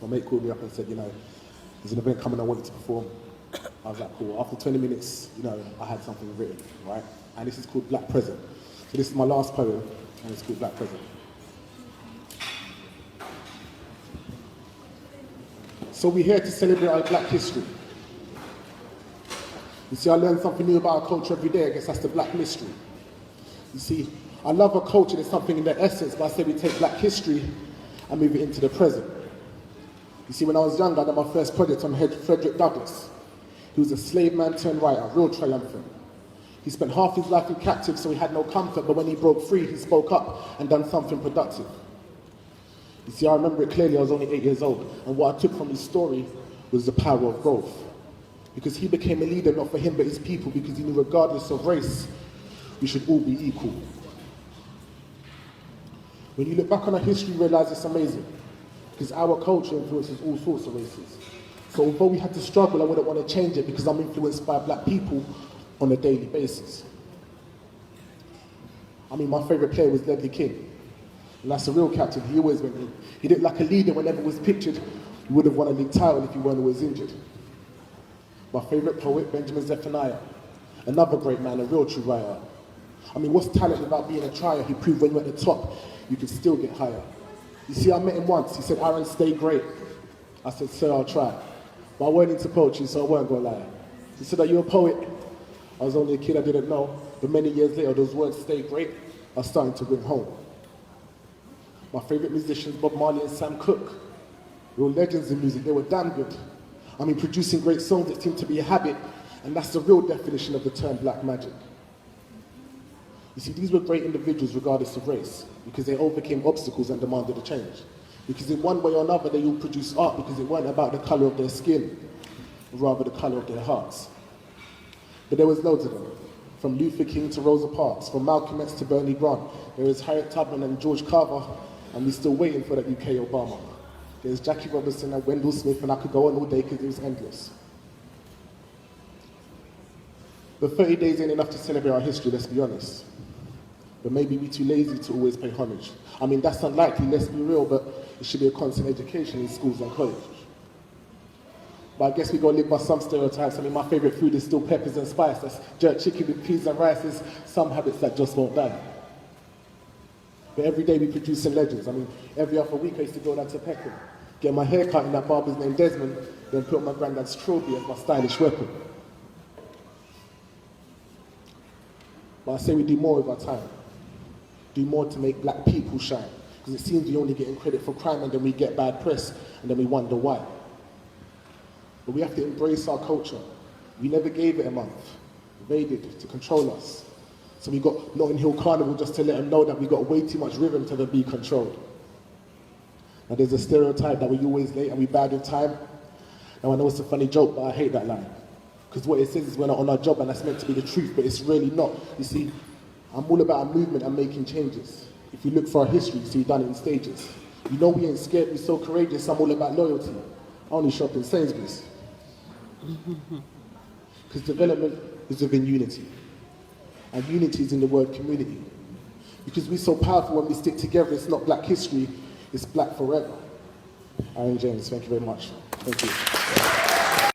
My mate called me up and said, there's an event coming I wanted to perform. I was like, cool. After 20 minutes, I had something written, right? And this is called Black Present. So this is my last poem, and it's called Black Present. So we're here to celebrate our Black history. You see, I learn something new about our culture every day. I guess that's the Black mystery. You see, I love our culture. There's something in the essence, but I say we take Black history and move it into the present. You see, when I was younger, I did my first project on Frederick Douglass. He was a slave man turned writer, real triumphant. He spent half his life in captive, so he had no comfort, but when he broke free, he spoke up and done something productive. You see, I remember it clearly. I was only 8 years old, and what I took from his story was the power of growth. Because he became a leader, not for him, but his people, because he knew regardless of race, we should all be equal. When you look back on our history, you realize it's amazing, because our culture influences all sorts of races. So although we had to struggle, I wouldn't want to change it, because I'm influenced by Black people on a daily basis. I mean, my favourite player was Ledley King. And that's a real captain. He always went in. He looked like a leader whenever he was pictured. He would have won a league title if he weren't always injured. My favourite poet, Benjamin Zephaniah. Another great man, a real true writer. I mean, what's talent without being a trier? He proved when you're at the top, you can still get higher. You see, I met him once. He said, Aaron, stay great. I said, sir, I'll try. But I weren't into poetry, so I weren't going to lie. He said, are you a poet? I was only a kid, I didn't know. But many years later, those words, stay great, are starting to ring home. My favourite musicians, Bob Marley and Sam Cooke. They were legends in music, they were damn good. I mean, producing great songs, it seemed to be a habit, and that's the real definition of the term Black magic. You see, these were great individuals regardless of race, because they overcame obstacles and demanded a change. Because in one way or another, they all produced art because it weren't about the colour of their skin, but rather the colour of their hearts. But there was loads of them. From Luther King to Rosa Parks, from Malcolm X to Bernie Grant. There is Harriet Tubman and George Carver, and we're still waiting for that UK Obama. There's Jackie Robinson and Wendell Smith, and I could go on all day because it was endless. But 30 days ain't enough to celebrate our history, let's be honest. But maybe we're too lazy to always pay homage. I mean, that's unlikely, let's be real, but it should be a constant education in schools and colleges. But I guess we gotta live by some stereotypes. I mean, my favorite food is still peppers and spice. That's jerk chicken with peas and rice. There's some habits that just won't die. But every day we producing legends. I mean, every other week I used to go down to Peckham, get my hair cut in that barber's named Desmond, then put on my granddad's trophy as my stylish weapon. But I say we do more with our time. Do more to make Black people shine. Because it seems we only getting credit for crime and then we get bad press and then we wonder why. But we have to embrace our culture. We never gave it a month. They did, to control us. So we got Notting Hill Carnival just to let them know that we got way too much rhythm to be controlled. Now there's a stereotype that we always late and we bad in time. Now I know it's a funny joke, but I hate that line. Because what it says is we're not on our job and that's meant to be the truth, but it's really not. You see, I'm all about a movement and making changes. If you look for our history, you see we've done it in stages. You know we ain't scared, we're so courageous, I'm all about loyalty. I only shop in Sainsbury's. Because development is within unity. And unity is in the word community. Because we're so powerful when we stick together, it's not Black history, it's Black forever. Aaron James, thank you very much. Thank you.